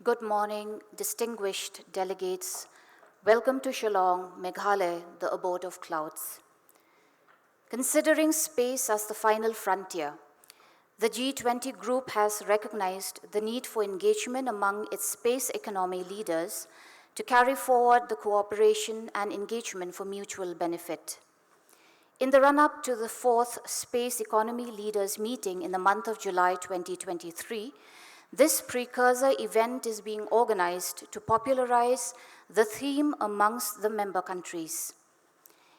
Good morning, distinguished delegates. Welcome to Shillong, Meghalaya, the abode of clouds. Considering space as the final frontier, the G20 group has recognized the need for engagement among its space economy leaders to carry forward the cooperation and engagement for mutual benefit. In the run-up to the fourth Space Economy Leaders meeting in the month of July 2023, this precursor event is being organized to popularize the theme amongst the member countries.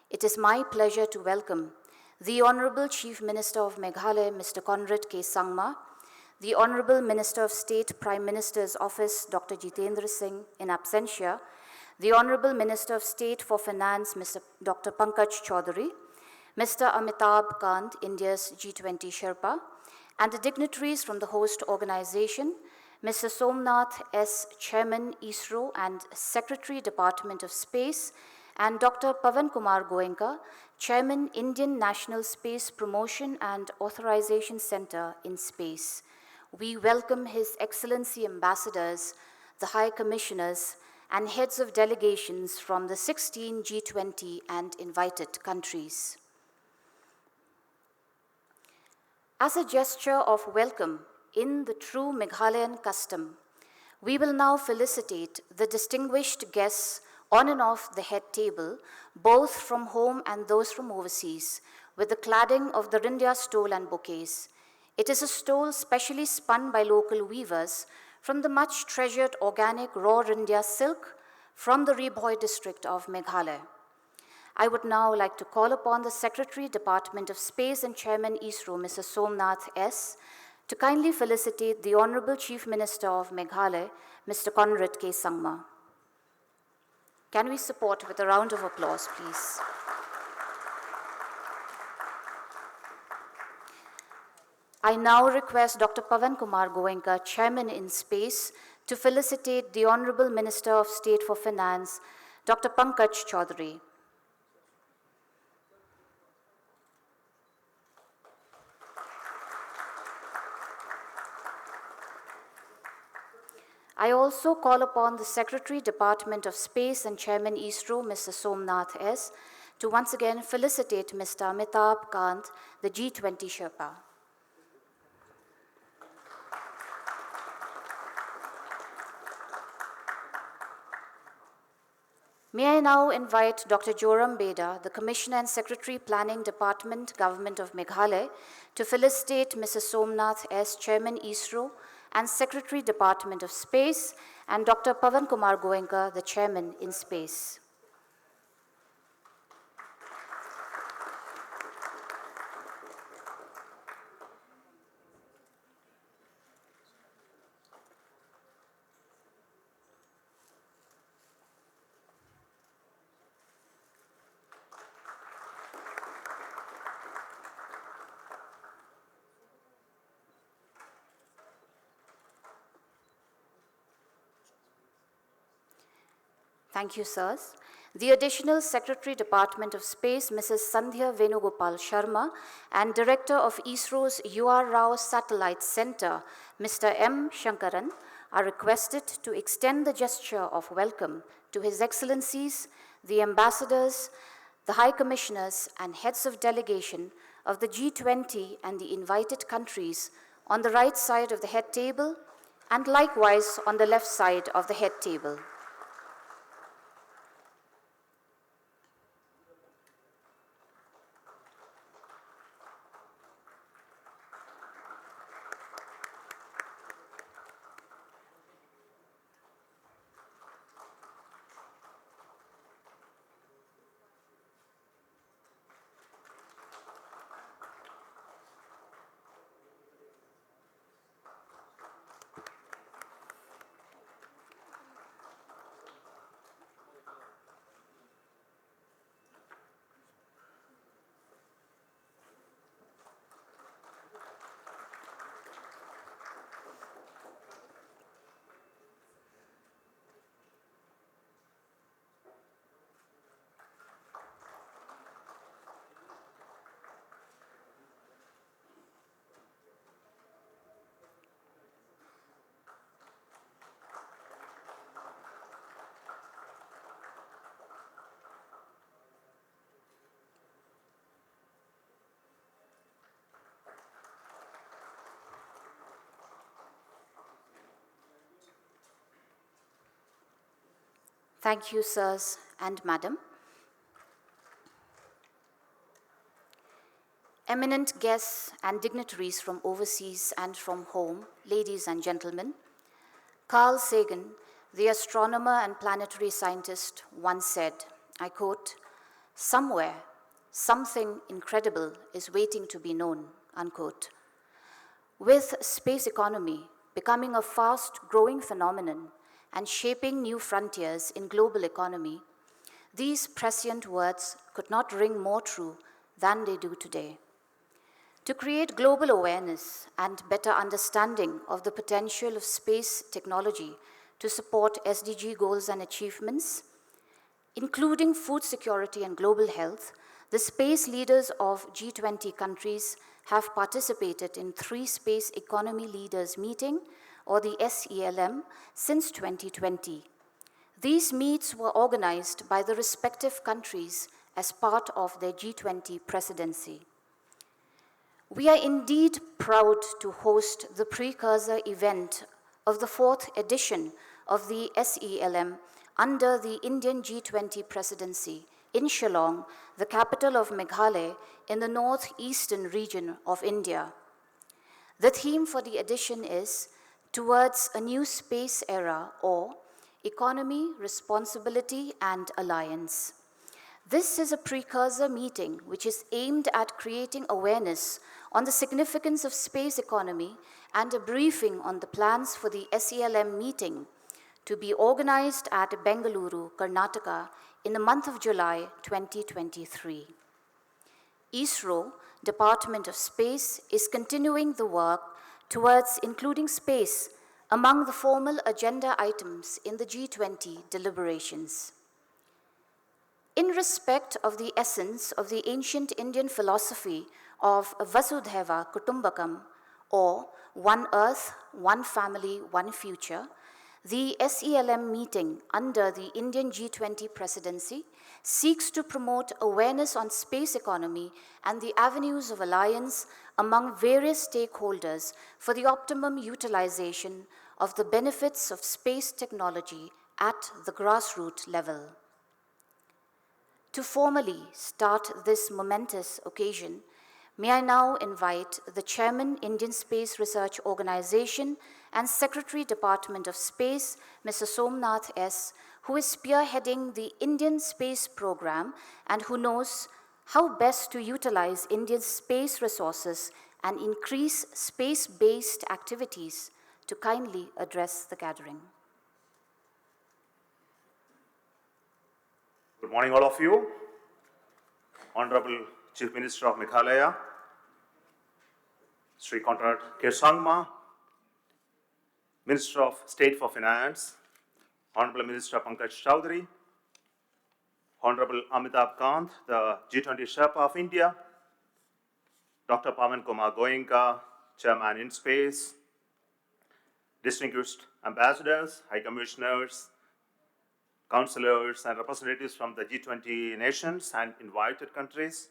It is my pleasure to welcome the Honorable Chief Minister of Meghalaya, Mr. Conrad K. Sangma, the Honorable Minister of State, Prime Minister's Office, Dr. Jitendra Singh, in absentia, the Honorable Minister of State for Finance, Dr. Pankaj Chaudhary, Mr. Amitabh Kant, India's G20 Sherpa, and the dignitaries from the host organization, Mr. Somnath S., Chairman, ISRO and Secretary, Department of Space, and Dr. Pavan Kumar Goenka, Chairman, Indian National Space Promotion and Authorization Center in Space. We welcome His Excellency Ambassadors, the High Commissioners, and heads of delegations from the 16 G20 and invited countries. As a gesture of welcome in the true Meghalayan custom, we will now felicitate the distinguished guests on and off the head table, both from home and those from overseas, with the cladding of the Rindia stole and bouquets. It is a stole specially spun by local weavers from the much treasured organic raw Rindia silk from the Ribhoi district of Meghalaya. I would now like to call upon the Secretary, Department of Space and Chairman ISRO, Mr. Somnath S., to kindly felicitate the Honorable Chief Minister of Meghalaya, Mr. Conrad K. Sangma. Can we support with a round of applause, please? I now request Dr. Pavan Kumar Goenka, Chairman in Space, to felicitate the Honorable Minister of State for Finance, Dr. Pankaj Chaudhary. I also call upon the Secretary, Department of Space and Chairman ISRO, Mr. Somnath S., to once again felicitate Mr. Amitabh Kant, the G20 Sherpa. May I now invite Dr. Joram Beda, the Commissioner and Secretary, Planning Department, Government of Meghalaya, to felicitate Mr. Somnath S., Chairman ISRO, and Secretary, Department of Space, and Dr. Pavan Kumar Goenka, the Chairman in Space. Thank you, sirs. The Additional Secretary, Department of Space, Mrs. Sandhya Venugopal Sharma, and Director of ISRO's U.R. Rao Satellite Center, Mr. M. Shankaran, are requested to extend the gesture of welcome to His Excellencies, the Ambassadors, the High Commissioners, and heads of delegation of the G20 and the invited countries on the right side of the head table, and likewise on the left side of the head table. Thank you, sirs and madam. Eminent guests and dignitaries from overseas and from home, ladies and gentlemen, Carl Sagan, the astronomer and planetary scientist, once said, I quote, "Somewhere, something incredible is waiting to be known," unquote. With space economy becoming a fast-growing phenomenon and shaping new frontiers in global economy, these prescient words could not ring more true than they do today. To create global awareness and better understanding of the potential of space technology to support SDG goals and achievements, including food security and global health, the space leaders of G20 countries have participated in 3 Space Economy Leaders Meeting, or the SELM, since 2020. These meets were organized by the respective countries as part of their G20 presidency. We are indeed proud to host the precursor event of the 4th edition of the SELM under the Indian G20 presidency in Shillong, the capital of Meghalaya in the northeastern region of India. The theme for the edition is Towards a New Space Era, or Economy, Responsibility and Alliance. This is a precursor meeting which is aimed at creating awareness on the significance of space economy and a briefing on the plans for the SELM meeting to be organized at Bengaluru, Karnataka in the month of July 2023. ISRO, Department of Space, is continuing the work towards including space among the formal agenda items in the G20 deliberations. In respect of the essence of the ancient Indian philosophy of Vasudhaiva Kutumbakam, or one earth, one family, one future, the SELM meeting under the Indian G20 presidency seeks to promote awareness on space economy and the avenues of alliance among various stakeholders for the optimum utilization of the benefits of space technology at the grassroots level. To formally start this momentous occasion, may I now invite the Chairman, Indian Space Research Organization and Secretary, Department of Space, Mr. Somnath S., who is spearheading the Indian Space Program and who knows how best to utilize India's space resources and increase space-based activities, to kindly address the gathering. Good morning, all of you. Honorable Chief Minister of Meghalaya, Sri Conrad K. Sangma, Minister of State for Finance, Honorable Minister Pankaj Chaudhary, Honorable Amitabh Kant, the G20 Sherpa of India, Dr. Pawan Kumar Goenka, Chairman in Space, distinguished ambassadors, high commissioners, councillors and representatives from the G20 nations and invited countries,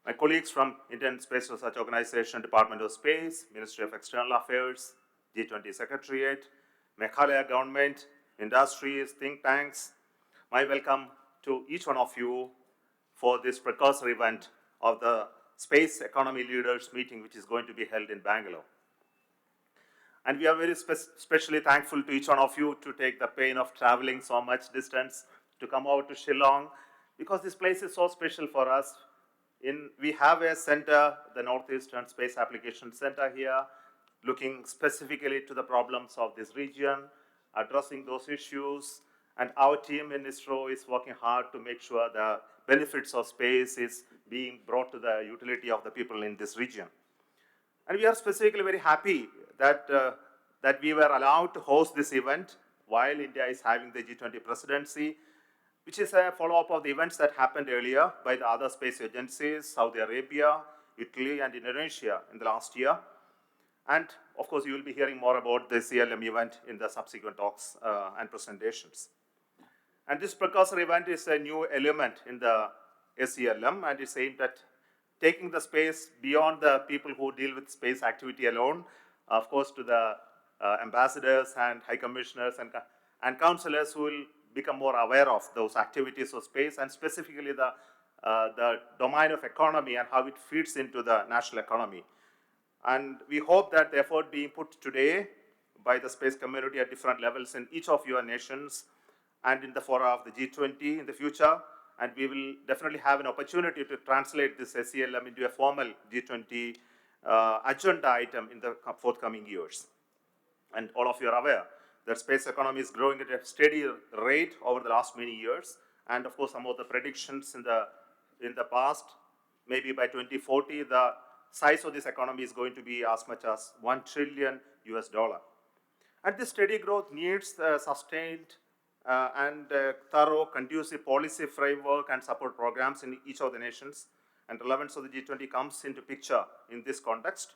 my colleagues from Indian Space Research Organization, Department of Space, Ministry of External Affairs, G20 Secretariat, Meghalaya government, industries, think tanks, my welcome to each one of you for this precursor event of the Space Economy Leaders Meeting, which is going to be held in Bangalore. And we are very especially thankful to each one of you to take the pain of traveling so much distance to come out to Shillong, because this place is so special for us. We have a center, the Northeastern Space Application Center here, looking specifically to the problems of this region, addressing those issues, and our team in ISRO is working hard to make sure the benefits of space is being brought to the utility of the people in this region. And we are specifically very happy that we were allowed to host this event while India is having the G20 presidency, which is a follow-up of the events that happened earlier by the other space agencies, Saudi Arabia, Italy, and Indonesia in the last year. And of course, you will be hearing more about the SELM event in the subsequent talks and presentations. And this precursor event is a new element in the SELM, and it's aimed at taking the space beyond the people who deal with space activity alone, of course, to the ambassadors and high commissioners and councillors who will become more aware of those activities of space, and specifically the domain of economy and how it feeds into the national economy. And we hope that the effort being put today by the space community at different levels in each of your nations and in the fora of the G20 in the future, and we will definitely have an opportunity to translate this SELM into a formal G20 agenda item in the forthcoming years. And all of you are aware that space economy is growing at a steady rate over the last many years. And of course, some of the predictions in the past, maybe by 2040, the size of this economy is going to be as much as $1 trillion. And this steady growth needs sustained and thorough, conducive policy framework and support programs in each of the nations. And relevance of the G20 comes into picture in this context.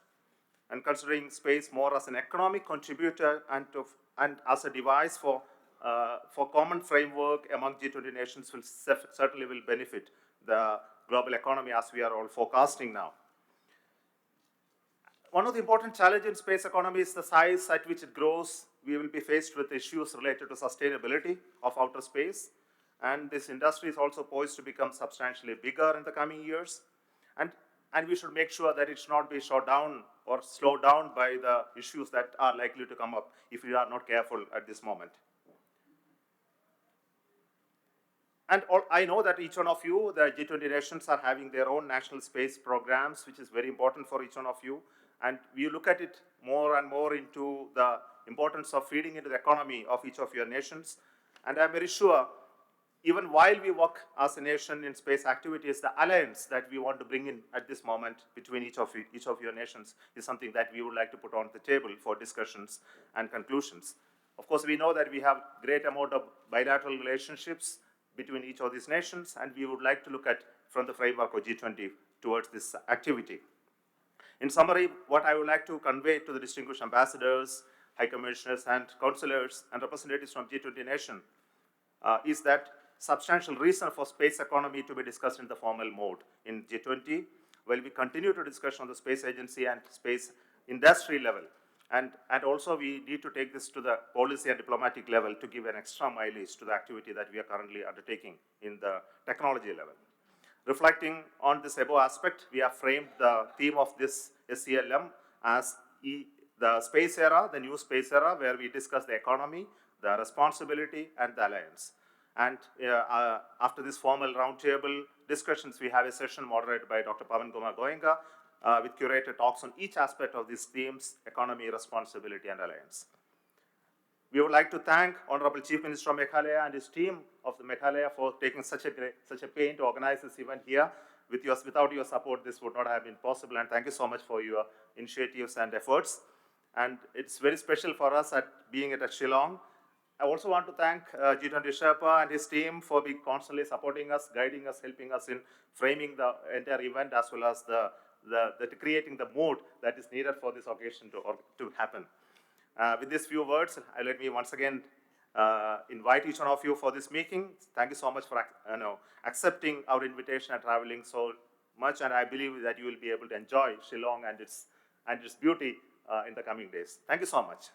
And considering space more as an economic contributor and as a device for common framework among G20 nations certainly will benefit the global economy as we are all forecasting now. One of the important challenges in space economy is the size at which it grows. We will be faced with issues related to sustainability of outer space. And this industry is also poised to become substantially bigger in the coming years. And we should make sure that it should not be shut down or slowed down by the issues that are likely to come up if we are not careful at this moment. And I know that each one of you, the G20 nations, are having their own national space programs, which is very important for each one of you. And we look at it more and more into the importance of feeding into the economy of each of your nations. And I'm very sure, even while we work as a nation in space activities, the alliance that we want to bring in at this moment between each of your nations is something that we would like to put on the table for discussions and conclusions. Of course, we know that we have great amount of bilateral relationships between each of these nations, and we would like to look at from the framework of G20 towards this activity. In summary, what I would like to convey to the distinguished ambassadors, high commissioners, and counselors and representatives from G20 nation is that substantial reason for space economy to be discussed in the formal mode in G20, while we continue to discuss on the space agency and space industry level. And also we need to take this to the policy and diplomatic level to give an extra mileage to the activity that we are currently undertaking in the technology level. Reflecting on this above aspect, we have framed the theme of this SELM as the space era, the new space era, where we discuss the economy, the responsibility, and the alliance. And after this formal roundtable discussions, we have a session moderated by Dr. Pavan Kumar Goenka with curated talks on each aspect of these themes: economy, responsibility, and alliance. We would like to thank Honorable Chief Minister of Meghalaya and his team of the Meghalaya for taking such a pain to organize this event here. Without your support, this would not have been possible, and thank you so much for your initiatives and efforts. And it's very special for us at being at Shillong. I also want to thank Jitendra Sherpa and his team for being constantly supporting us, guiding us, helping us in framing the entire event, as well as creating the mood that is needed for this occasion to happen. With these few words, let me once again invite each one of you for this meeting. Thank you so much for accepting our invitation and traveling so much, and I believe that you will be able to enjoy Shillong and its beauty in the coming days. Thank you so much.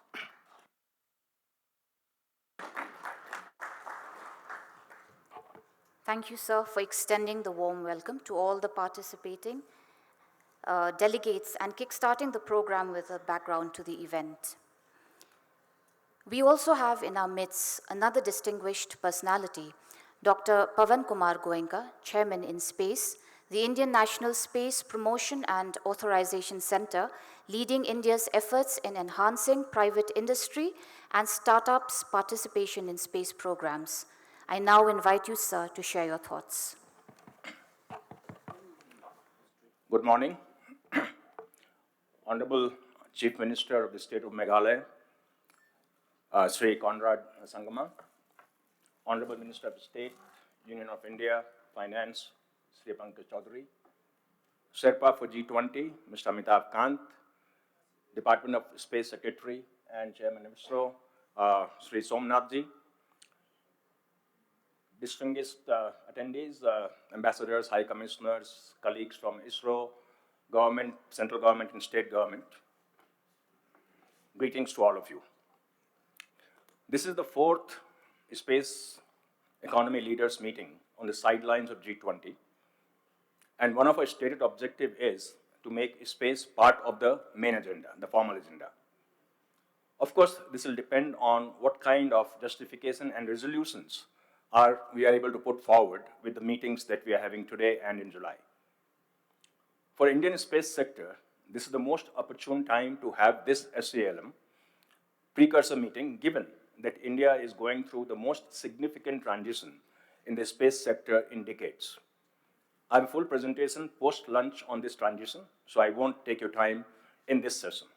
Thank you, sir, for extending the warm welcome to all the participating delegates and kickstarting the program with a background to the event. We also have in our midst another distinguished personality, Dr. Pavan Kumar Goenka, Chairman in Space, the Indian National Space Promotion and Authorization Center, leading India's efforts in enhancing private industry and startups' participation in space programs. I now invite you, sir, to share your thoughts. Good morning. Honorable Chief Minister of the State of Meghalaya, Sri Conrad Sangama, Honorable Minister of State, Union of India, Finance, Sri Pankaj Chaudhary, Sherpa for G20, Mr. Amitabh Kant, Department of Space Secretary and Chairman of ISRO, Sri Somnathji, distinguished attendees, ambassadors, high commissioners, colleagues from ISRO, government, central government and state government. Greetings to all of you. This is the fourth Space economy leaders meeting on the sidelines of G20. And one of our stated objectives is to make space part of the main agenda, the formal agenda. Of course, this will depend on what kind of justification and resolutions we are able to put forward with the meetings that we are having today and in July. For Indian space sector, this is the most opportune time to have this SELM precursor meeting, given that India is going through the most significant transition in the space sector in decades. I have a full presentation post-lunch on this transition, so I won't take your time in this session.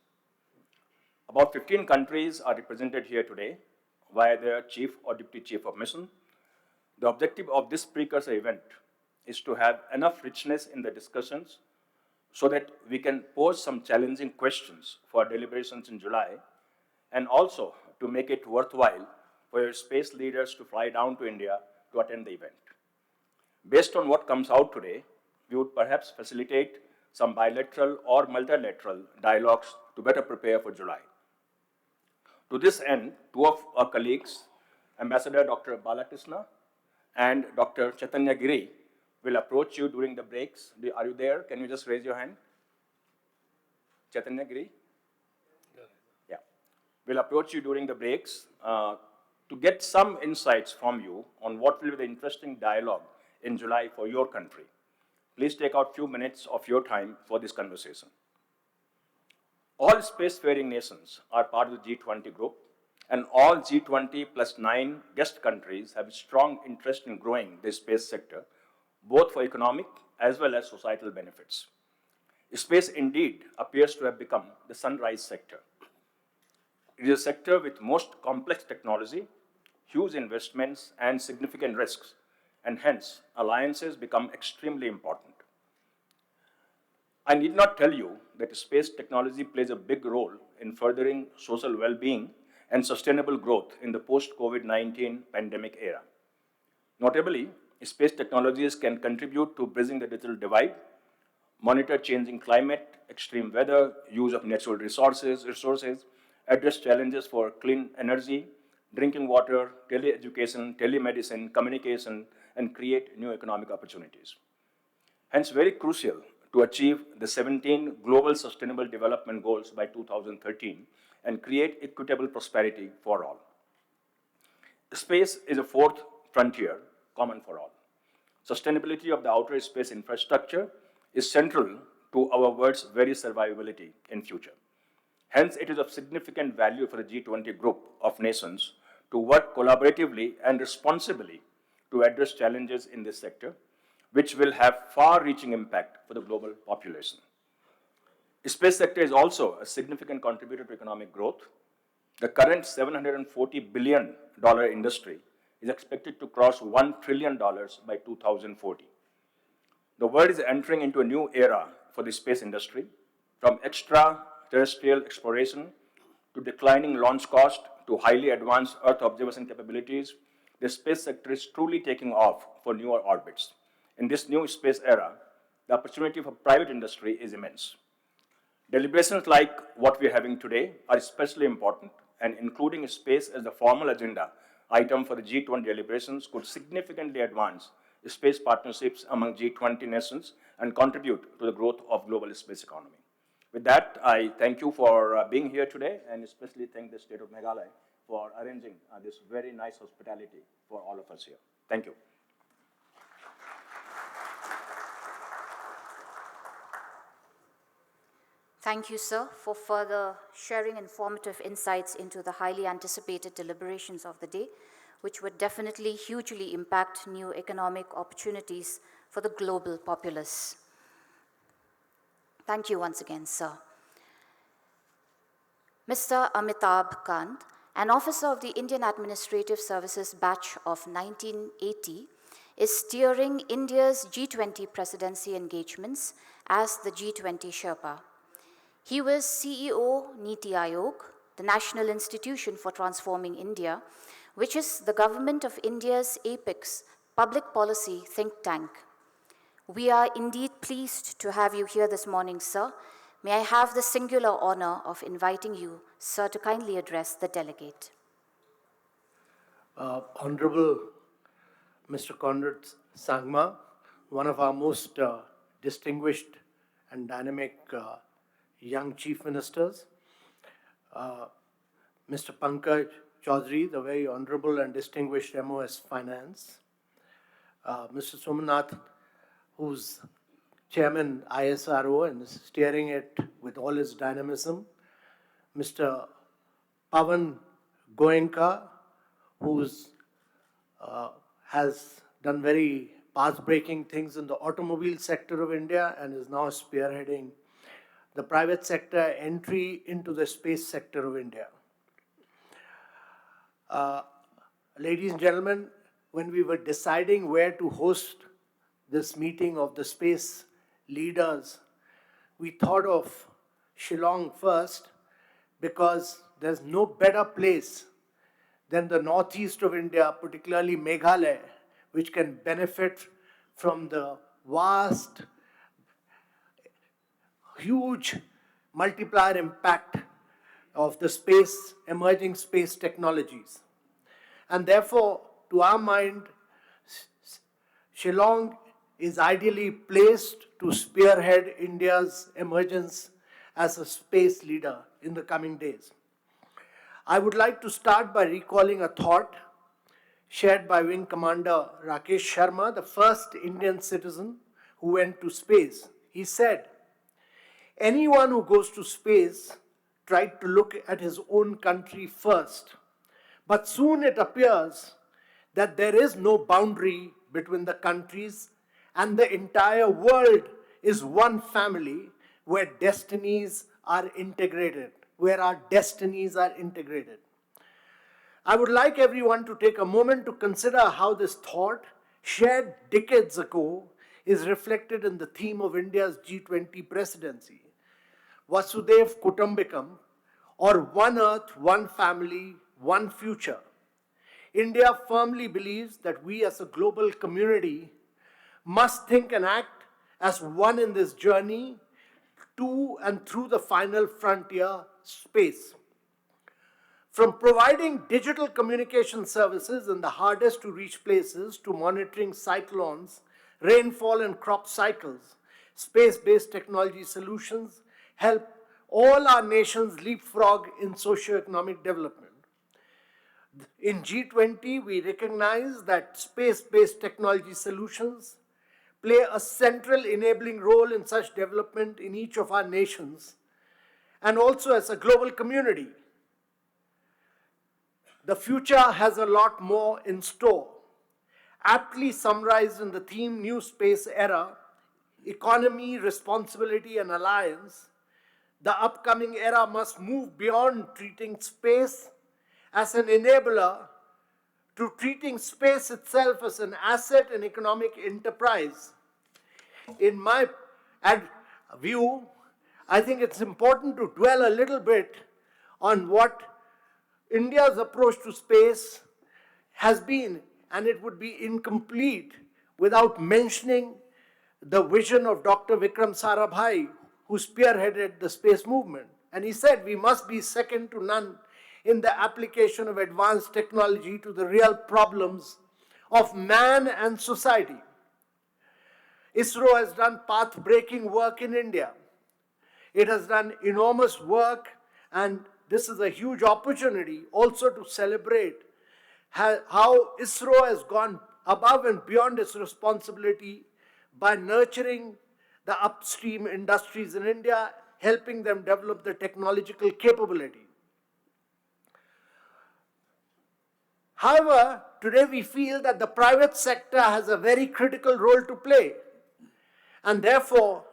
About 15 countries are represented here today via their chief or deputy chief of mission. The objective of this precursor event is to have enough richness in the discussions so that we can pose some challenging questions for deliberations in July, and also to make it worthwhile for your space leaders to fly down to India to attend the event. Based on what comes out today, we would perhaps facilitate some bilateral or multilateral dialogues to better prepare for July. To this end, two of our colleagues, Ambassador Dr. Balakrishna and Dr. Chaitanya Giri, will approach you during the breaks. Are you there? Can you just raise your hand? Chaitanya Giri? Yeah. We'll approach you during the breaks to get some insights from you on what will be the interesting dialogue in July for your country. Please take out a few minutes of your time for this conversation. All spacefaring nations are part of the G20 group, and all G20 plus 9 guest countries have a strong interest in growing the space sector, both for economic as well as societal benefits. Space indeed appears to have become the sunrise sector. It is a sector with most complex technology, huge investments, and significant risks, and hence alliances become extremely important. I need not tell you that space technology plays a big role in furthering social well-being and sustainable growth in the post-COVID-19 pandemic era. Notably, space technologies can contribute to bridging the digital divide, monitor changing climate, extreme weather, use of natural resources, address challenges for clean energy, drinking water, teleeducation, telemedicine, communication, and create new economic opportunities. Hence, very crucial to achieve the 17 Global Sustainable Development Goals by 2013 and create equitable prosperity for all. Space is a fourth frontier, common for all. Sustainability of the outer space infrastructure is central to our world's very survivability in future. Hence, it is of significant value for the G20 group of nations to work collaboratively and responsibly to address challenges in this sector, which will have far-reaching impact for the global population. The space sector is also a significant contributor to economic growth. The current $740 billion industry is expected to cross $1 trillion by 2040. The world is entering into a new era for the space industry, from extraterrestrial exploration to declining launch cost to highly advanced Earth observation capabilities. The space sector is truly taking off for newer orbits. In this new space era, the opportunity for private industry is immense. Deliberations like what we are having today are especially important, and including space as the formal agenda item for the G20 deliberations could significantly advance space partnerships among G20 nations and contribute to the growth of global space economy. With that, I thank you for being here today, and especially thank the state of Meghalaya for arranging this very nice hospitality for all of us here. Thank you. Thank you, sir, for further sharing informative insights into the highly anticipated deliberations of the day, which would definitely hugely impact new economic opportunities for the global populace. Thank you once again, sir. Mr. Amitabh Kant, an officer of the Indian Administrative Services batch of 1980, is steering India's G20 presidency engagements as the G20 Sherpa. He was CEO, Niti Aayog, the National Institution for Transforming India, which is the Government of India's apex public policy think tank. We are indeed pleased to have you here this morning, sir. May I have the singular honor of inviting you, sir, to kindly address the delegate. Honorable Mr. Conrad Sangma, one of our most distinguished and dynamic young chief ministers, Mr. Pankaj Chaudhary, the very honorable and distinguished MOS Finance, Mr. Somanath, who's chairman ISRO and is steering it with all his dynamism, Mr. Pavan Goenka, who's has done very path-breaking things in the automobile sector of India and is now spearheading the private sector entry into the space sector of India. Ladies and gentlemen, when we were deciding where to host this meeting of the space leaders, we thought of Shillong first because there's no better place than the northeast of India, particularly Meghalaya, which can benefit from the vast, huge multiplier impact of the space, emerging space technologies. And therefore, to our mind, Shillong is ideally placed to spearhead India's emergence as a space leader in the coming days. I would like to start by recalling a thought shared by Wing Commander Rakesh Sharma, the first Indian citizen who went to space. He said, "Anyone who goes to space tried to look at his own country first, but soon it appears that there is no boundary between the countries and the entire world is one family where destinies are integrated, where our destinies are integrated." I would like everyone to take a moment to consider how this thought, shared decades ago, is reflected in the theme of India's G20 presidency, Vasudev Kutumbakam, or one earth, one family, one future. India firmly believes that we as a global community must think and act as one in this journey to and through the final frontier, space. From providing digital communication services in the hardest to reach places to monitoring cyclones, rainfall and crop cycles, space-based technology solutions help all our nations leapfrog in socio-economic development. In G20, we recognize that space-based technology solutions play a central enabling role in such development in each of our nations and also as a global community. The future has a lot more in store. Aptly summarized in the theme New Space Era, Economy, Responsibility and Alliance, the upcoming era must move beyond treating space as an enabler to treating space itself as an asset and economic enterprise. In my view, I think it's important to dwell a little bit on what India's approach to space has been, and it would be incomplete without mentioning the vision of Dr. Vikram Sarabhai, who spearheaded the space movement. And he said we must be second to none in the application of advanced technology to the real problems of man and society. ISRO has done path-breaking work in India. It has done enormous work, and this is a huge opportunity also to celebrate how ISRO has gone above and beyond its responsibility by nurturing the upstream industries in India, helping them develop the technological capability. However, today we feel that the private sector has a very critical role to play, and therefore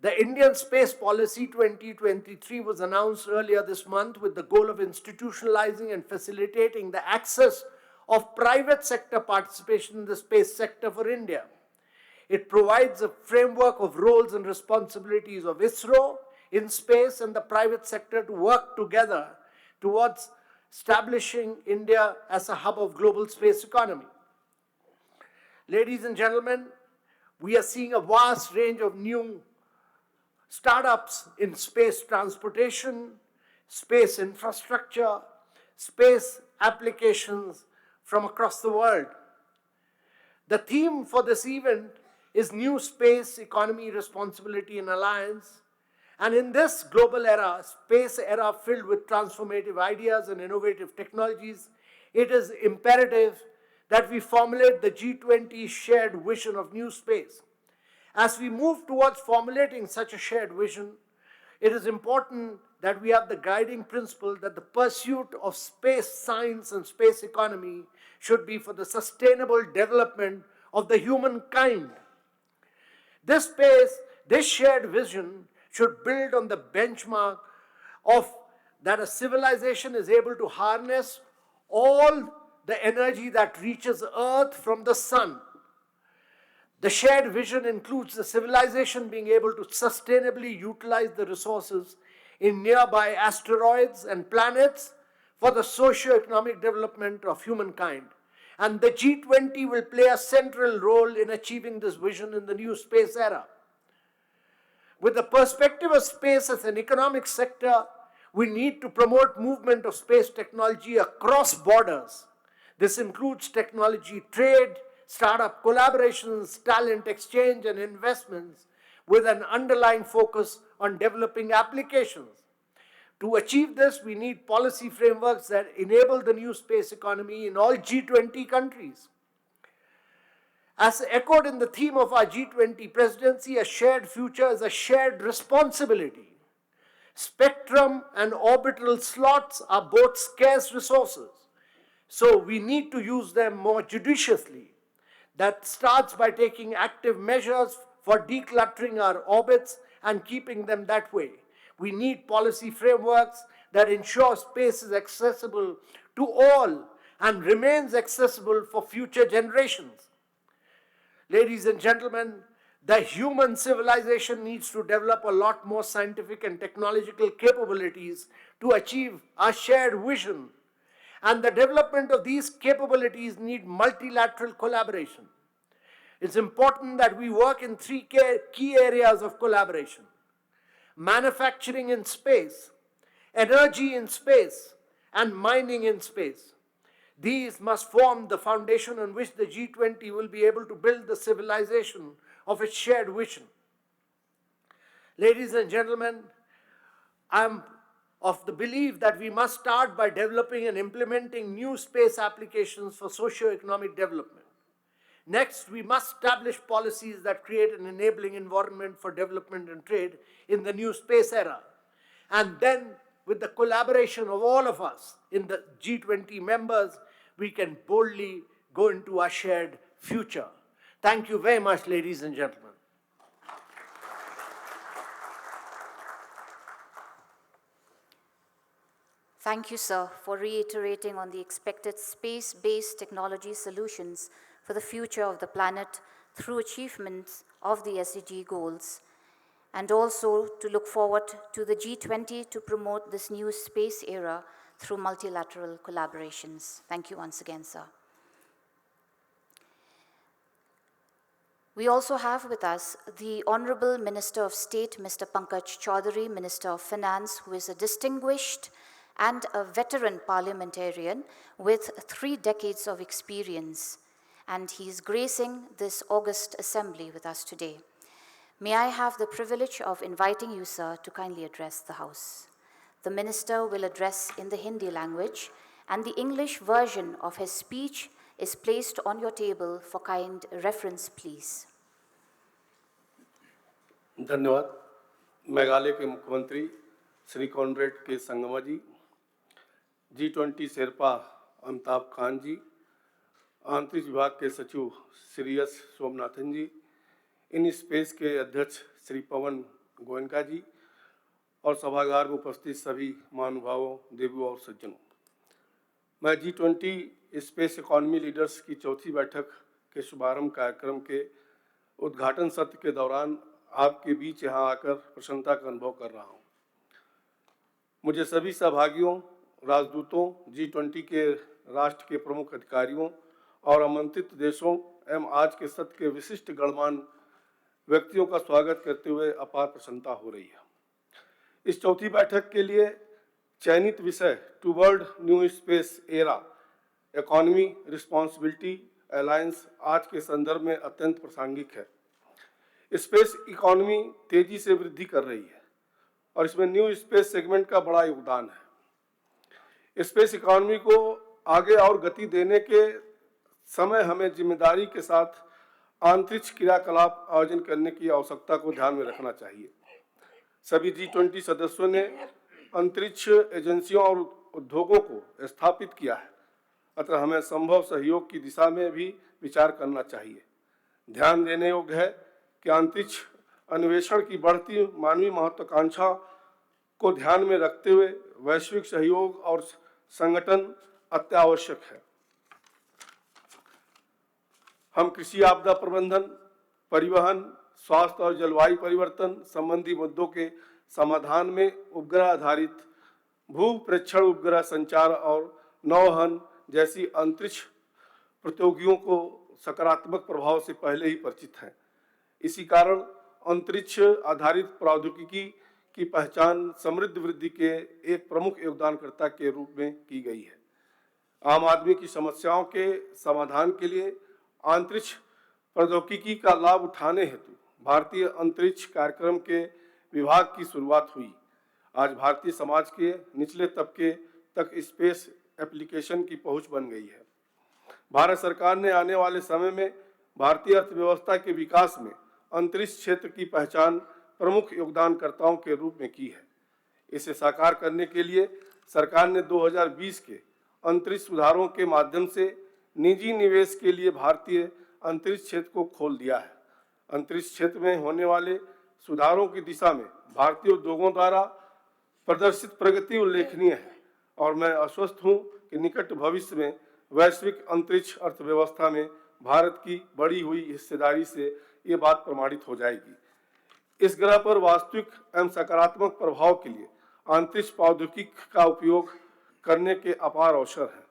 the Indian Space Policy 2023 was announced earlier this month with the goal of institutionalizing and facilitating the access of private sector participation in the space sector for India. It provides a framework of roles and responsibilities of ISRO in space and the private sector to work together towards establishing India as a hub of global space economy. Ladies and gentlemen, we are seeing a vast range of new startups in space transportation, space infrastructure, space applications from across the world. The theme for this event is New Space Economy, Responsibility and Alliance. And in this global era, space era filled with transformative ideas and innovative technologies, it is imperative that we formulate the G20 shared vision of new space. As we move towards formulating such a shared vision, it is important that we have the guiding principle that the pursuit of space science and space economy should be for the sustainable development of the humankind. This shared vision should build on the benchmark of that a civilization is able to harness all the energy that reaches Earth from the sun. The shared vision includes the civilization being able to sustainably utilize the resources in nearby asteroids and planets for the socio-economic development of humankind. And the G20 will play a central role in achieving this vision in the new space era. With the perspective of space as an economic sector, we need to promote movement of space technology across borders. This includes technology trade, startup collaborations, talent exchange, and investments with an underlying focus on developing applications. To achieve this, we need policy frameworks that enable the new space economy in all G20 countries. As echoed in the theme of our G20 presidency, a shared future is a shared responsibility. Spectrum and orbital slots are both scarce resources, so we need to use them more judiciously. That starts by taking active measures for decluttering our orbits and keeping them that way. We need policy frameworks that ensure space is accessible to all and remains accessible for future generations. Ladies and gentlemen, the human civilization needs to develop a lot more scientific and technological capabilities to achieve our shared vision. And the development of these capabilities need multilateral collaboration. It's important that we work in three key areas of collaboration: manufacturing in space, energy in space, and mining in space. These must form the foundation on which the G20 will be able to build the civilization of its shared vision. Ladies and gentlemen, I'm of the belief that we must start by developing and implementing new space applications for socio-economic development. Next, we must establish policies that create an enabling environment for development and trade in the new space era. And then, with the collaboration of all of us in the G20 members, we can boldly go into our shared future. Thank you very much, ladies and gentlemen. Thank you, sir, for reiterating on the expected space-based technology solutions for the future of the planet through achievements of the SDG goals, and also to look forward to the G20 to promote this new space era through multilateral collaborations. Thank you once again, sir. We also have with us the Honorable Minister of State, Mr. Pankaj Chaudhary, Minister of Finance, who is a distinguished and a veteran parliamentarian with 3 decades of experience, and he is gracing this August Assembly with us today. May I have the privilege of inviting you, sir, to kindly address the House. The Minister will address in the Hindi language, and the English version of his speech is placed on your table for kind reference, please. धन्यवाद। मेघालय के मुख्यमंत्री Shri Conrad के संगमा जी, G20 Sherpa Amitabh Kant जी, आंतरिक विभाग के सचिव Shri S Somanathan ji, IN SPACe के अध्यक्ष श्री पवन गोयनका जी और सभागार में उपस्थित सभी महानुभावों, देवियों और सज्जनों, मैं G20 स्पेस इकोनॉमी लीडर्स की चौथी बैठक के शुभारंभ कार्यक्रम के उद्घाटन सत्र के दौरान आपके बीच यहाँ आकर प्रसन्नता का अनुभव कर रहा हूँ। मुझे सभी सहभागियों, राजदूतों, G20 के राष्ट्र के प्रमुख अधिकारियों और आमंत्रित देशों एवं आज के सत्र के विशिष्ट गणमान्य व्यक्तियों का स्वागत करते हुए अपार प्रसन्नता हो रही है। इस चौथी बैठक के लिए चयनित विषय toward new space era, economy, responsibility alliance आज के संदर्भ में अत्यंत प्रासंगिक है। स्पेस इकोनॉमी तेजी से वृद्धि कर रही है और इसमें न्यू स्पेस सेगमेंट का बड़ा योगदान है। स्पेस इकोनॉमी को आगे और गति देने के समय हमें जिम्मेदारी के साथ अंतरिक्ष क्रियाकलाप आयोजन करने की आवश्यकता को ध्यान में रखना चाहिए। सभी G20 सदस्यों ने अंतरिक्ष एजेंसियों और उद्योगों को स्थापित किया है, अतः हमें संभव सहयोग की दिशा में भी विचार करना चाहिए। ध्यान देने योग्य है कि अंतरिक्ष अन्वेषण की बढ़ती मानवीय महत्वाकांक्षा को ध्यान में रखते हुए वैश्विक सहयोग और संगठन अत्यावश्यक है। हम कृषि आपदा प्रबंधन, परिवहन, स्वास्थ्य और जलवायु परिवर्तन संबंधी मुद्दों के समाधान में उपग्रह आधारित भू प्रेक्षण उपग्रह संचार और नौवहन जैसी अंतरिक्ष प्रतियोगियों को सकारात्मक प्रभाव से पहले ही परिचित हैं। इसी कारण अंतरिक्ष आधारित प्रौद्योगिकी की पहचान समृद्ध वृद्धि के एक प्रमुख योगदानकर्ता के रूप में की गई है। आम आदमी की समस्याओं के समाधान के लिए अंतरिक्ष प्रौद्योगिकी का लाभ उठाने हेतु भारतीय अंतरिक्ष कार्यक्रम के विभाग की शुरुआत हुई। आज भारतीय समाज के निचले तबके तक स्पेस एप्लीकेशन की पहुंच बन गई है। भारत सरकार ने आने वाले समय में भारतीय अर्थव्यवस्था के विकास में अंतरिक्ष क्षेत्र की पहचान प्रमुख योगदानकर्ताओं के रूप में की है। इसे साकार करने के लिए सरकार ने 2020 के अंतरिक्ष सुधारों के माध्यम से निजी निवेश के लिए भारतीय अंतरिक्ष क्षेत्र को खोल दिया है। अंतरिक्ष क्षेत्र में होने वाले सुधारों की दिशा में भारतीय उद्योगों द्वारा प्रदर्शित प्रगति उल्लेखनीय है और मैं आश्वस्त हूं कि निकट भविष्य में वैश्विक अंतरिक्ष अर्थव्यवस्था में भारत की बढ़ी हुई हिस्सेदारी से ये बात प्रमाणित हो जाएगी। इस ग्रह पर वास्तविक एवं सकारात्मक प्रभाव के लिए अंतरिक्ष प्रौद्योगिकी का उपयोग करने के अपार अवसर हैं।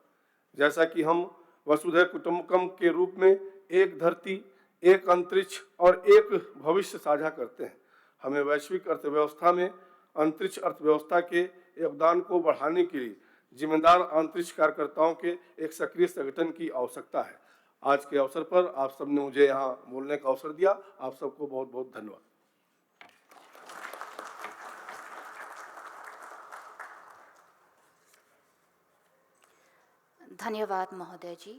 जैसा कि हम वसुधैव कुटुंबकम के रूप में एक धरती, एक अंतरिक्ष और एक भविष्य साझा करते हैं, हमें वैश्विक अर्थव्यवस्था में अंतरिक्ष अर्थव्यवस्था के योगदान को बढ़ाने के लिए जिम्मेदार अंतरिक्ष कार्यकर्ताओं के एक सक्रिय संगठन की आवश्यकता है। आज के अवसर पर आप सबने मुझे यहाँ बोलने का अवसर दिया। आप सबको बहुत बहुत धन्यवाद। धन्यवाद महोदय जी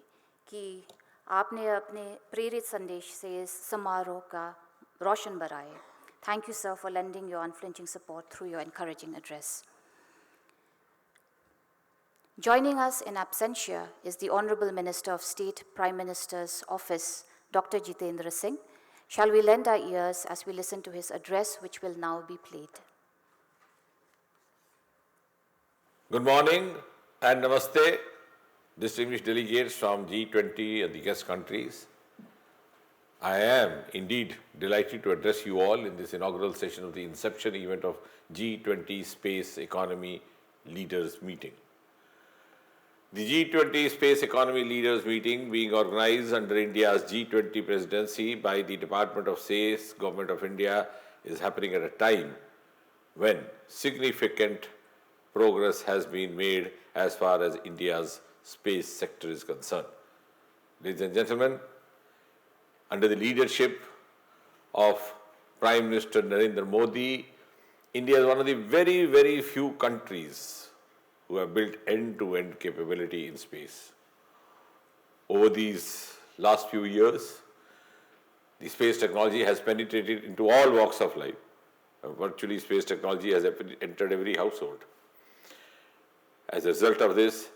कि आपने अपने प्रेरित संदेश से इस समारोह का रोशन बढ़ाए। Thank you, sir, for lending your unflinching support through your encouraging address. Joining us in absentia is the Honorable Minister of State, Prime Minister's Office, Dr. Jitendra Singh. Shall we lend our ears as we listen to his address, which will now be played? Good morning and namaste, distinguished delegates from G20 and the guest countries. I am indeed delighted to address you all in this inaugural session of the inception event of G20 Space Economy Leaders Meeting. The G20 Space Economy Leaders Meeting being organized under India's G20 presidency by the Department of Space, Government of India, is happening at a time when significant progress has been made as far as India's space sector is concerned. Ladies and gentlemen, under the leadership of Prime Minister Narendra Modi, India is one of the very, very few countries who have built end-to-end capability in space. Over these last few years, the space technology has penetrated into all walks of life. Virtually, space technology has entered every household. As a result of this,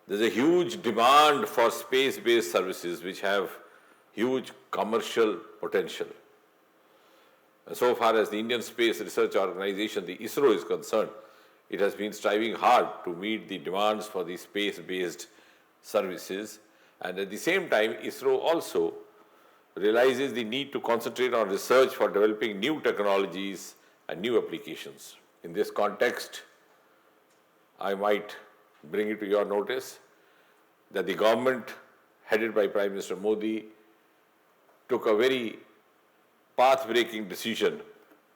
there is a huge demand for space-based services which have huge commercial potential. And so far as the Indian Space Research Organization, the ISRO, is concerned, it has been striving hard to meet the demands for the space-based services, and at the same time, ISRO also realizes the need to concentrate on research for developing new technologies and new applications. In this context, I might bring it to your notice that the government headed by Prime Minister Modi took a very path-breaking decision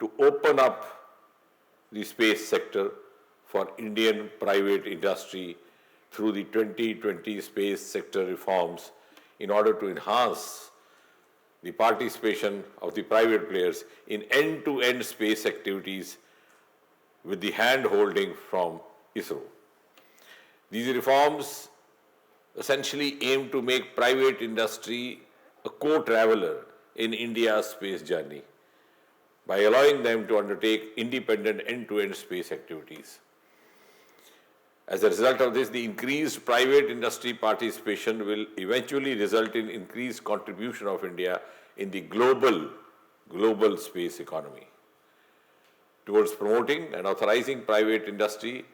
to open up the space sector for Indian private industry through the 2020 space sector reforms in order to enhance the participation of the private players in end-to-end space activities with the hand-holding from ISRO. These reforms essentially aim to make private industry a co-traveler in India's space journey by allowing them to undertake independent end-to-end space activities. As a result of this, the increased private industry participation will eventually result in increased contribution of India in the global space economy. Towards promoting and authorizing private industry,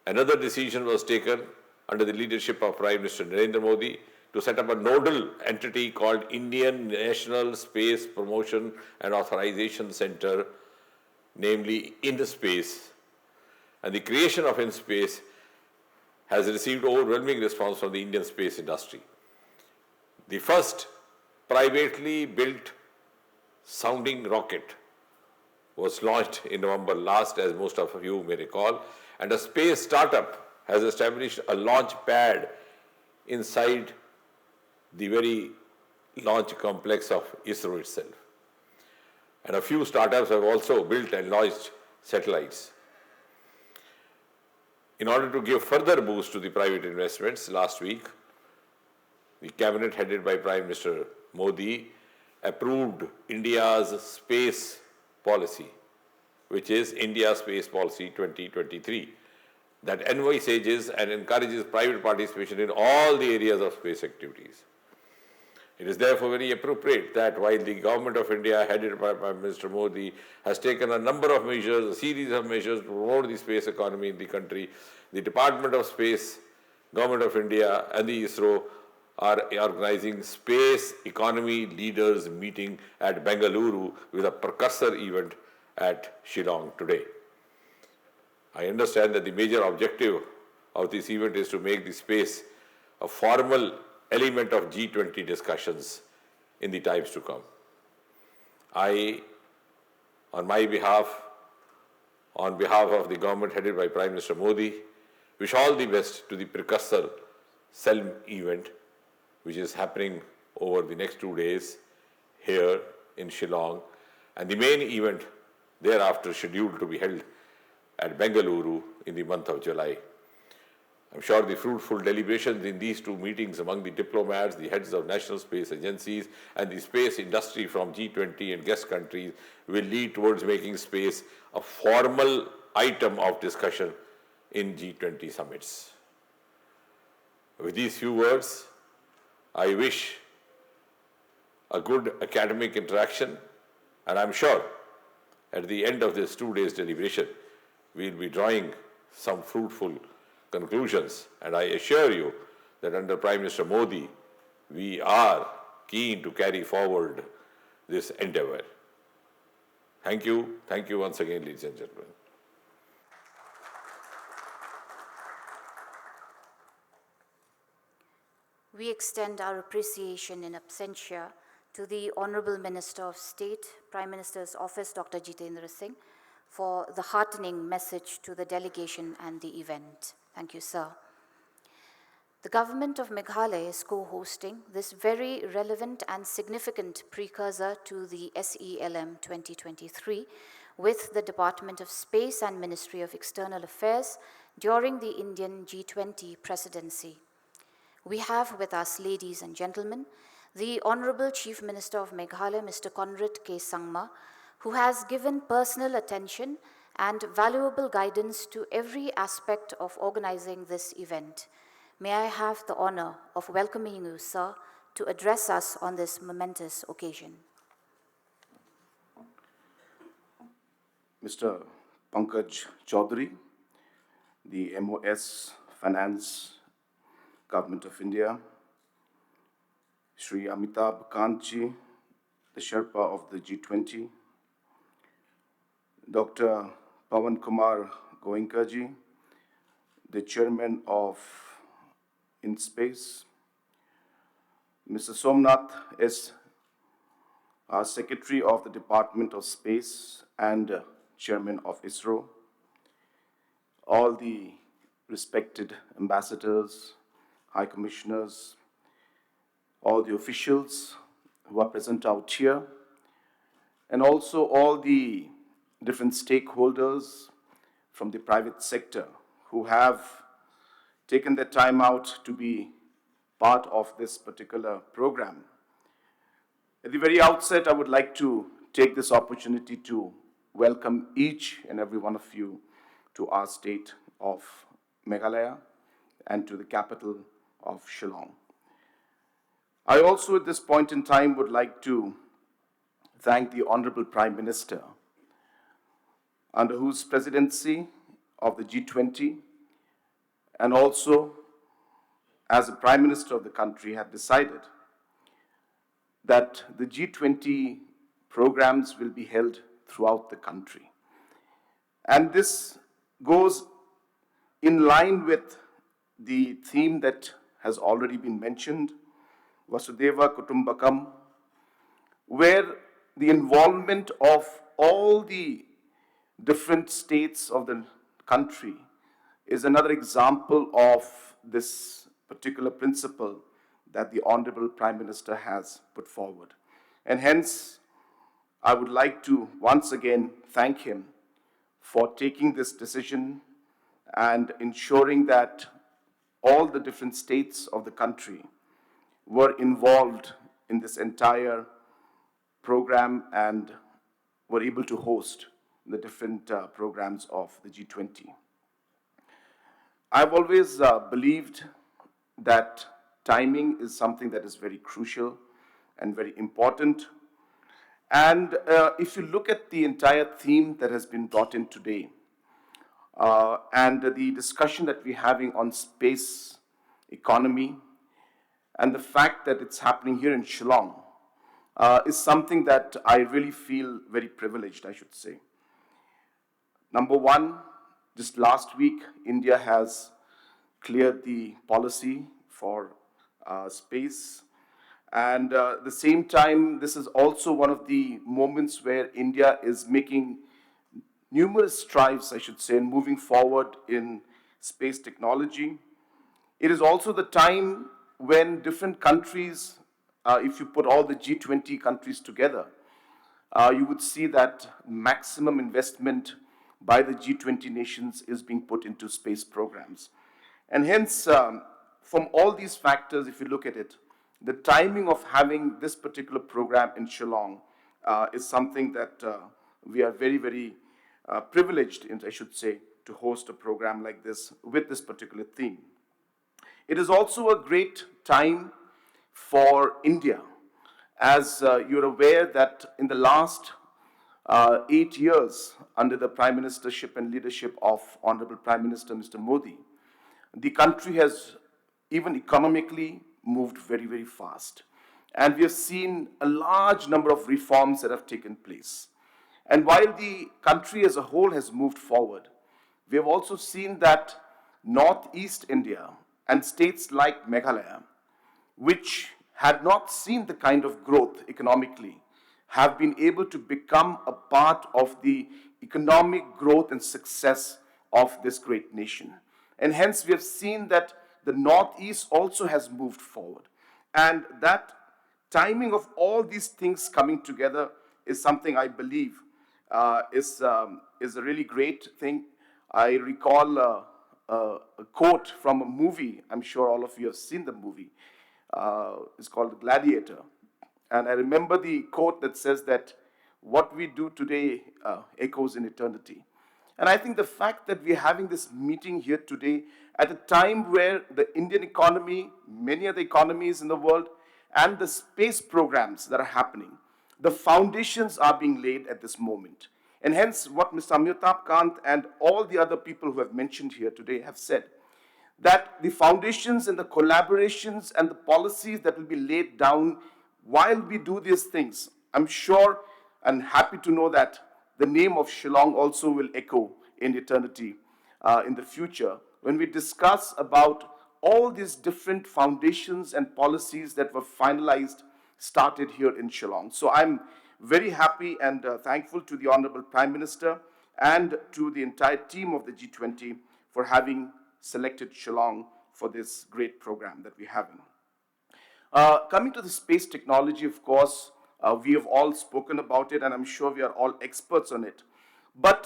another decision was taken under the leadership of Prime Minister Narendra Modi to set up a nodal entity called Indian National Space Promotion and Authorization Center, namely INSpace. And the creation of INSpace has received overwhelming response from the Indian space industry. The first privately built sounding rocket was launched in November last, as most of you may recall, and a space startup has established a launch pad inside the very launch complex of ISRO itself. And a few startups have also built and launched satellites. In order to give further boost to the private investments, last week, the cabinet headed by Prime Minister Modi approved India's space policy, which is India Space Policy 2023, that envisages and encourages private participation in all the areas of space activities. It is therefore very appropriate that while the government of India, headed by Prime Minister Modi, has taken a number of measures, a series of measures to promote the space economy in the country, the Department of Space, Government of India and the ISRO are organizing Space Economy Leaders Meeting at Bengaluru with a precursor event at Shillong today. I understand that the major objective of this event is to make the space a formal element of G20 discussions in the times to come. I, on behalf of the government headed by Prime Minister Modi, wish all the best to the precursor SELM event, which is happening over the next 2 days here in Shillong, and the main event thereafter scheduled to be held at Bengaluru in the month of July. I'm sure the fruitful deliberations in these two meetings among the diplomats, the heads of national space agencies, and the space industry from G20 and guest countries will lead towards making space a formal item of discussion in G20 summits. With these few words, I wish a good academic interaction, and I'm sure at the end of this 2 days deliberation, we'll be drawing some fruitful conclusions, and I assure you that under Prime Minister Modi, we are keen to carry forward this endeavor. Thank you once again, ladies and gentlemen. We extend our appreciation in absentia to the Honorable Minister of State, Prime Minister's Office, Dr. Jitendra Singh, for the heartening message to the delegation and the event. Thank you, sir. The government of Meghalaya is co-hosting this very relevant and significant precursor to the SELM 2023 with the Department of Space and Ministry of External Affairs during the Indian G20 presidency. We have with us, ladies and gentlemen, the Honorable Chief Minister of Meghalaya, Mr. Conrad K. Sangma, who has given personal attention and valuable guidance to every aspect of organizing this event. May I have the honor of welcoming you, sir, to address us on this momentous occasion. Mr. Pankaj Chaudhary, the MOS Finance, Government of India, Shri Amitabh Kantji, the Sherpa of the G20, Dr. Pawan Kumar Goenkaji, the Chairman of InSpace, Mr. Somnath S., our Secretary of the Department of Space and Chairman of ISRO, all the respected ambassadors, high commissioners, all the officials who are present out here, and also all the different stakeholders from the private sector who have taken their time out to be part of this particular program. At the very outset, I would like to take this opportunity to welcome each and every one of you to our state of Meghalaya and to the capital of Shillong. I also at this point in time would like to thank the Honorable Prime Minister, under whose presidency of the G20 and also as the Prime Minister of the country had decided that the G20 programs will be held throughout the country. And this goes in line with the theme that has already been mentioned, Vasudhaiva Kutumbakam, where the involvement of all the different states of the country is another example of this particular principle that the Honorable Prime Minister has put forward. And hence, I would like to once again thank him for taking this decision and ensuring that all the different states of the country were involved in this entire program and were able to host the different programs of the G20. I've always believed that timing is something that is very crucial and very important. And if you look at the entire theme that has been brought in today, and the discussion that we're having on space economy, and the fact that it's happening here in Shillong, is something that I really feel very privileged, I should say. Number one, just last week, India has cleared the policy for space. And at the same time, this is also one of the moments where India is making numerous strides, I should say, in moving forward in space technology. It is also the time when different countries, if you put all the G20 countries together, you would see that maximum investment by the G20 nations is being put into space programs. And hence, from all these factors, if you look at it, the timing of having this particular program in Shillong is something that we are very, very privileged, I should say, to host a program like this with this particular theme. It is also a great time for India, as you're aware that in the last 8 years, under the Prime Ministership and leadership of Honorable Prime Minister Mr. Modi, the country has, even economically, moved very, very fast. And we have seen a large number of reforms that have taken place. And while the country as a whole has moved forward, we have also seen that Northeast India and states like Meghalaya, which had not seen the kind of growth economically, have been able to become a part of the economic growth and success of this great nation. And hence we have seen that the Northeast also has moved forward. And that timing of all these things coming together is something I believe is a really great thing. I recall a quote from a movie. I'm sure all of you have seen the movie. It's called Gladiator. And I remember the quote that says that what we do today echoes in eternity. And I think the fact that we're having this meeting here today at a time where the Indian economy, many other economies in the world, and the space programs that are happening, the foundations are being laid at this moment. And hence what Mr. Amitabh Kant and all the other people who have mentioned here today have said, that the foundations and the collaborations and the policies that will be laid down while we do these things, I'm sure and happy to know that the name of Shillong also will echo in eternity in the future when we discuss about all these different foundations and policies that were finalized, started here in Shillong. So I'm very happy and thankful to the Honorable Prime Minister and to the entire team of the G20 for having selected Shillong for this great program that we're having. Coming to the space technology, of course, we have all spoken about it, and I'm sure we are all experts on it. But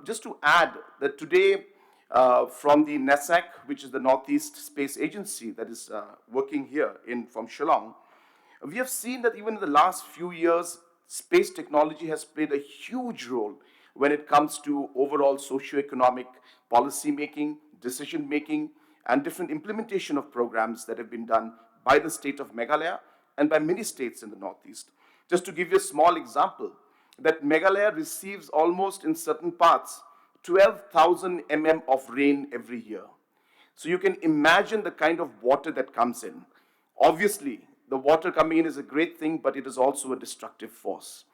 just to add that today, from the NASAC, which is the Northeast Space Agency that is working here from Shillong, we have seen that even in the last few years, space technology has played a huge role when it comes to overall socio-economic policy making, decision making, and different implementation of programs that have been done by the state of Meghalaya and by many states in the Northeast. Just to give you a small example, that Meghalaya receives almost in certain parts 12,000 mm of rain every year. So you can imagine the kind of water that comes in. Obviously, the water coming in is a great thing, but it is also a destructive force.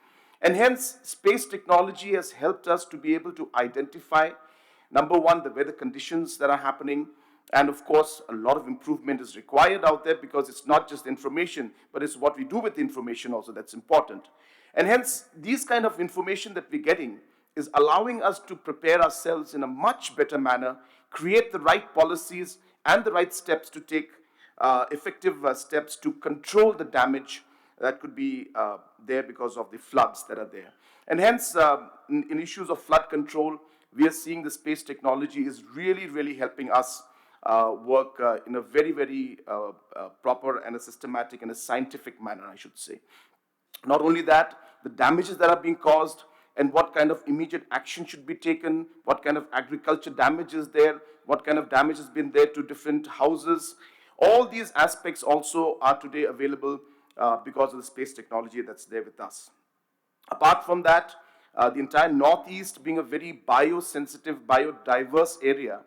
And hence, space technology has helped us to be able to identify, number one, the weather conditions that are happening. And of course, a lot of improvement is required out there because it's not just information, but it's what we do with the information also that's important. And hence, these kind of information that we're getting is allowing us to prepare ourselves in a much better manner, create the right policies and the right steps to take effective steps to control the damage that could be there because of the floods that are there. And hence, in issues of flood control, we are seeing the space technology is really, really helping us work in a very, very proper and a systematic and a scientific manner, I should say. Not only that, the damages that are being caused and what kind of immediate action should be taken, what kind of agriculture damage is there, what kind of damage has been there to different houses. All these aspects also are today available because of the space technology that's there with us. Apart from that, the entire Northeast being a very biosensitive, biodiverse area,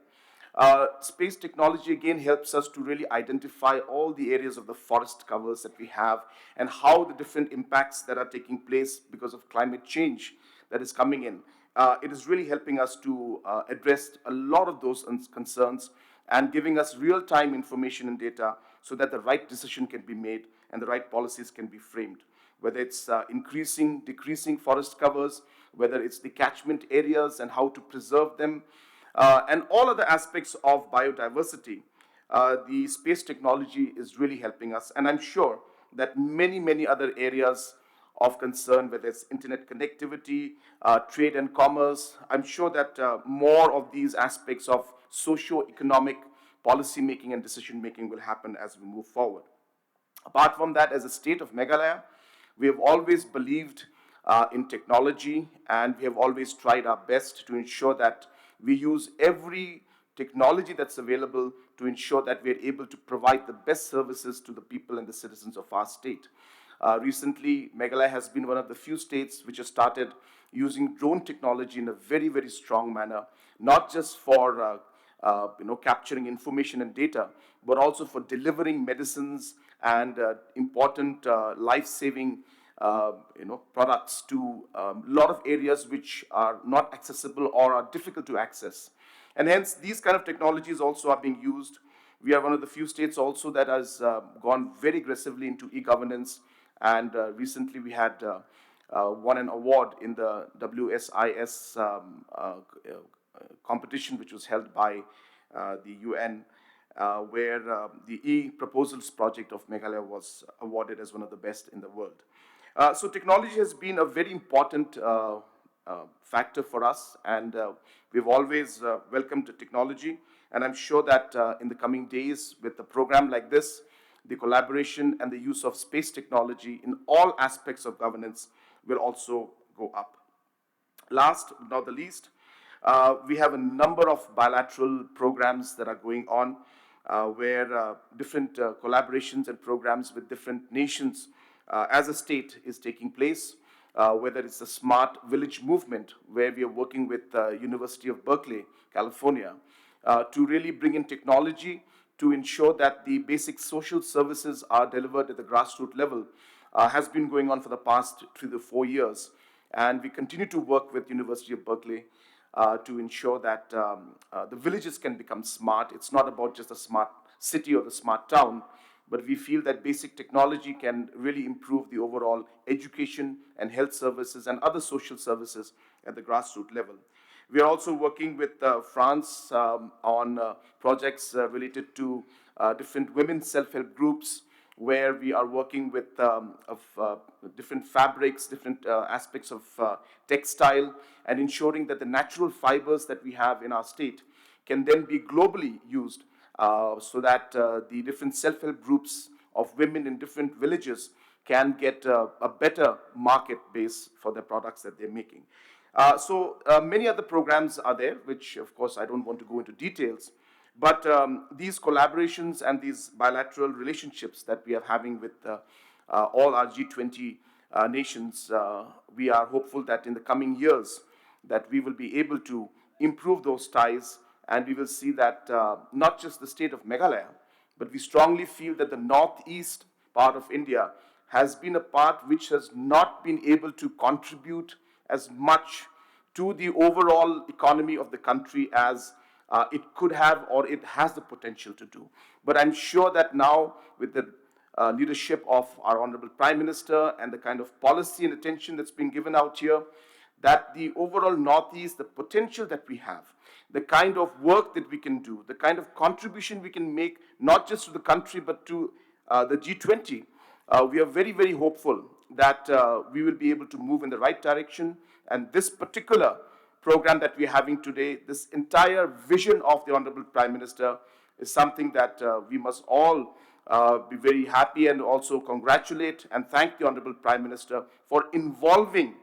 space technology again helps us to really identify all the areas of the forest covers that we have and how the different impacts that are taking place because of climate change that is coming in. It is really helping us to address a lot of those concerns and giving us real-time information and data so that the right decision can be made and the right policies can be framed. Whether it's increasing, decreasing forest covers, whether it's the catchment areas and how to preserve them, and all other aspects of biodiversity, the space technology is really helping us. And I'm sure that many, many other areas of concern, whether it's internet connectivity, trade and commerce, I'm sure that more of these aspects of socio-economic policy making and decision making will happen as we move forward. Apart from that, as a state of Meghalaya, we have always believed in technology, and we have always tried our best to ensure that we use every technology that's available to ensure that we are able to provide the best services to the people and the citizens of our state. Recently, Meghalaya has been one of the few states which has started using drone technology in a very, very strong manner, not just for capturing information and data, but also for delivering medicines and important life-saving products to a lot of areas which are not accessible or are difficult to access. And hence, these kind of technologies also are being used. We are one of the few states also that has gone very aggressively into e-governance, and recently we had won an award in the WSIS competition, which was held by the UN, where the e-proposals project of Meghalaya was awarded as one of the best in the world. So technology has been a very important factor for us, and we've always welcomed technology. And I'm sure that in the coming days, with a program like this, the collaboration and the use of space technology in all aspects of governance will also go up. Last but not the least, we have a number of bilateral programs that are going on where different collaborations and programs with different nations as a state is taking place, whether it's the Smart Village Movement, where we are working with the University of Berkeley, California, to really bring in technology to ensure that the basic social services are delivered at the grassroots level, has been going on for the past 3 to 4 years. And we continue to work with University of Berkeley to ensure that the villages can become smart. It's not about just a smart city or the smart town, but we feel that basic technology can really improve the overall education and health services and other social services at the grassroots level. We are also working with France on projects related to different women's self-help groups where we are working with different fabrics, different aspects of textile, and ensuring that the natural fibers that we have in our state can then be globally used so that the different self-help groups of women in different villages can get a better market base for the products that they're making. Many other programs are there, which of course I don't want to go into details, but these collaborations and these bilateral relationships that we are having with all our G20 nations, we are hopeful that in the coming years that we will be able to improve those ties, and we will see that not just the state of Meghalaya, but we strongly feel that the northeast part of India has been a part which has not been able to contribute as much to the overall economy of the country as it could have or it has the potential to do. But I'm sure that now with the leadership of our Honorable Prime Minister and the kind of policy and attention that's been given out here, that the overall Northeast, the potential that we have, the kind of work that we can do, the kind of contribution we can make, not just to the country, but to the G20, we are very, very hopeful that we will be able to move in the right direction. And this particular program that we are having today, this entire vision of the Honorable Prime Minister is something that we must all be very happy and also congratulate and thank the Honorable Prime Minister for involving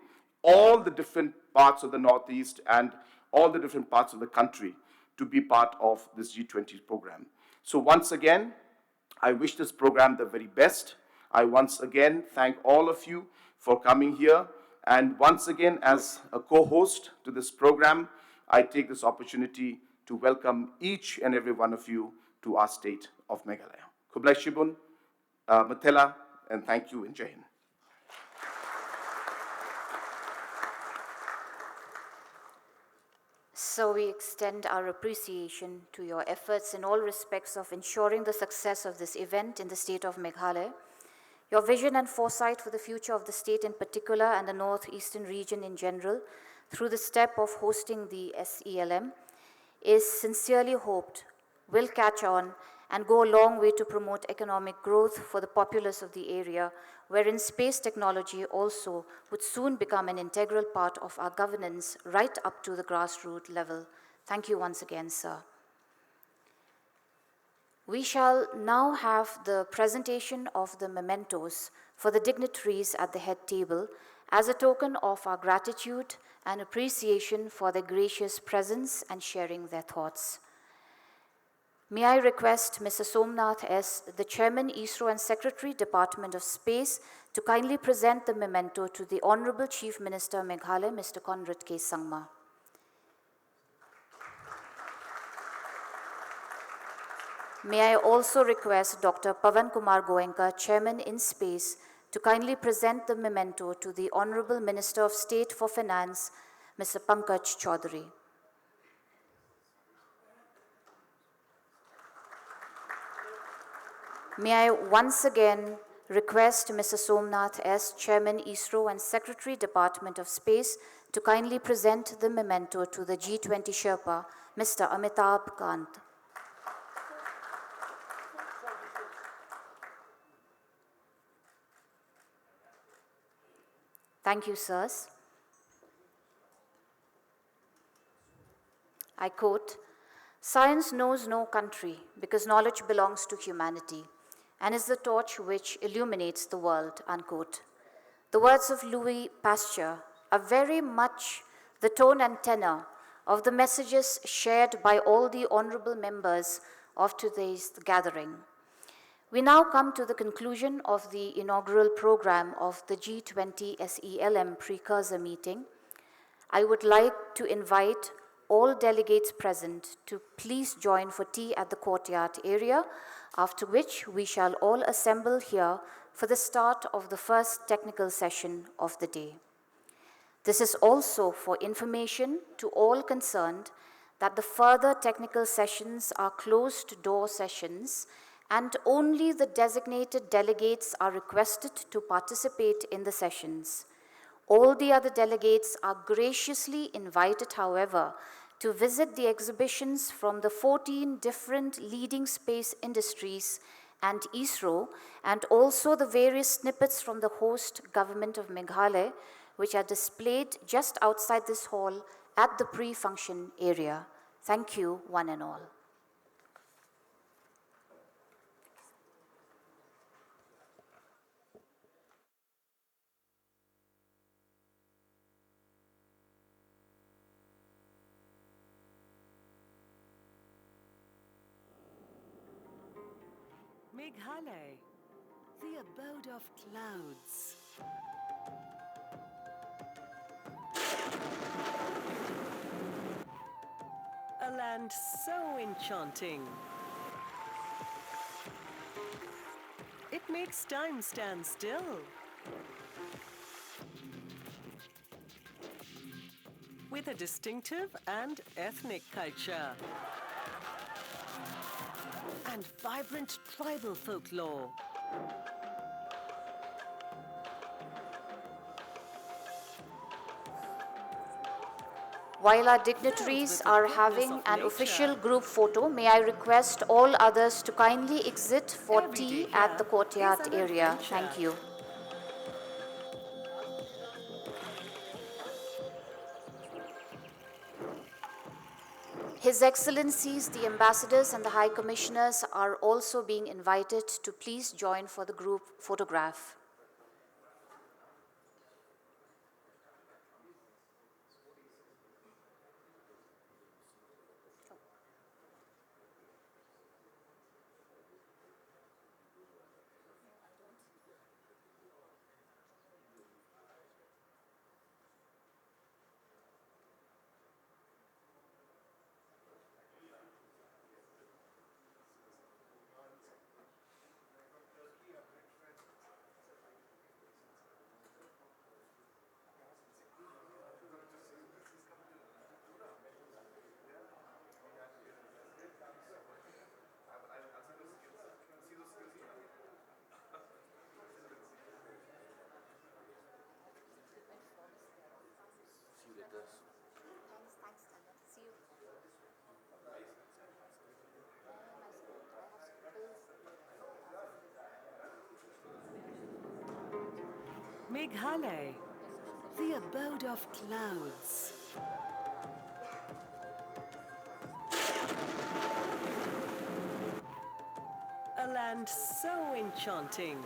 all the different parts of the Northeast and all the different parts of the country to be part of this G20 program. So once again, I wish this program the very best. I once again thank all of you for coming here. And once again, as a co-host to this program, I take this opportunity to welcome each and every one of you to our state of Meghalaya. Kublai Shibun, Mathela, and thank you in Jai Hind. So we extend our appreciation to your efforts in all respects of ensuring the success of this event in the state of Meghalaya. Your vision and foresight for the future of the state in particular and the northeastern region in general, through the step of hosting the SELM, is sincerely hoped will catch on and go a long way to promote economic growth for the populace of the area, wherein space technology also would soon become an integral part of our governance right up to the grassroots level. Thank you once again, sir. We shall now have the presentation of the mementos for the dignitaries at the head table as a token of our gratitude and appreciation for their gracious presence and sharing their thoughts. May I request Mr. Somnath S., the Chairman, ISRO and Secretary, Department of Space, to kindly present the memento to the Honorable Chief Minister, Meghalaya, Mr. Conrad K. Sangma. May I also request Dr. Pavan Kumar Goenka, Chairman in Space, to kindly present the memento to the Honorable Minister of State for Finance, Mr. Pankaj Chaudhary. May I once again request Mr. Somnath S., Chairman, ISRO and Secretary, Department of Space, to kindly present the memento to the G20 Sherpa, Mr. Amitabh Kant. Thank you, sirs. I quote, "Science knows no country because knowledge belongs to humanity and is the torch which illuminates the world," unquote. The words of Louis Pasteur are very much the tone and tenor of the messages shared by all the honorable members of today's gathering. We now come to the conclusion of the inaugural program of the G20 SELM precursor meeting. I would like to invite all delegates present to please join for tea at the courtyard area, after which we shall all assemble here for the start of the first technical session of the day. This is also for information to all concerned that the further technical sessions are closed-door sessions and only the designated delegates are requested to participate in the sessions. All the other delegates are graciously invited, however, to visit the exhibitions from the 14 different leading space industries and ISRO, and also the various snippets from the host government of Meghalaya, which are displayed just outside this hall at the pre-function area. Thank you, one and all. Meghalaya, the abode of clouds. A land so enchanting. It makes time stand still. With a distinctive and ethnic culture. And vibrant tribal folklore. While our dignitaries are having an official group photo, may I request all others to kindly exit for tea at the courtyard area. Thank you. His Excellencies, the ambassadors and the High Commissioners are also being invited to please join for the group photograph. Meghalaya, the abode of clouds. A land so enchanting.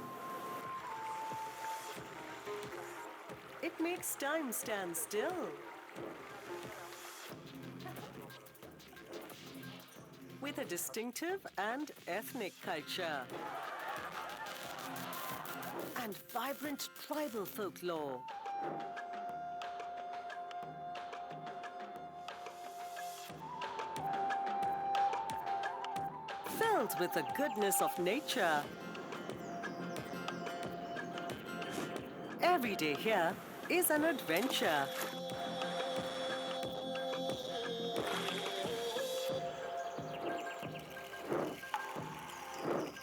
It makes time stand still. With a distinctive and ethnic culture. And vibrant tribal folklore. Filled with the goodness of nature. Every day here is an adventure.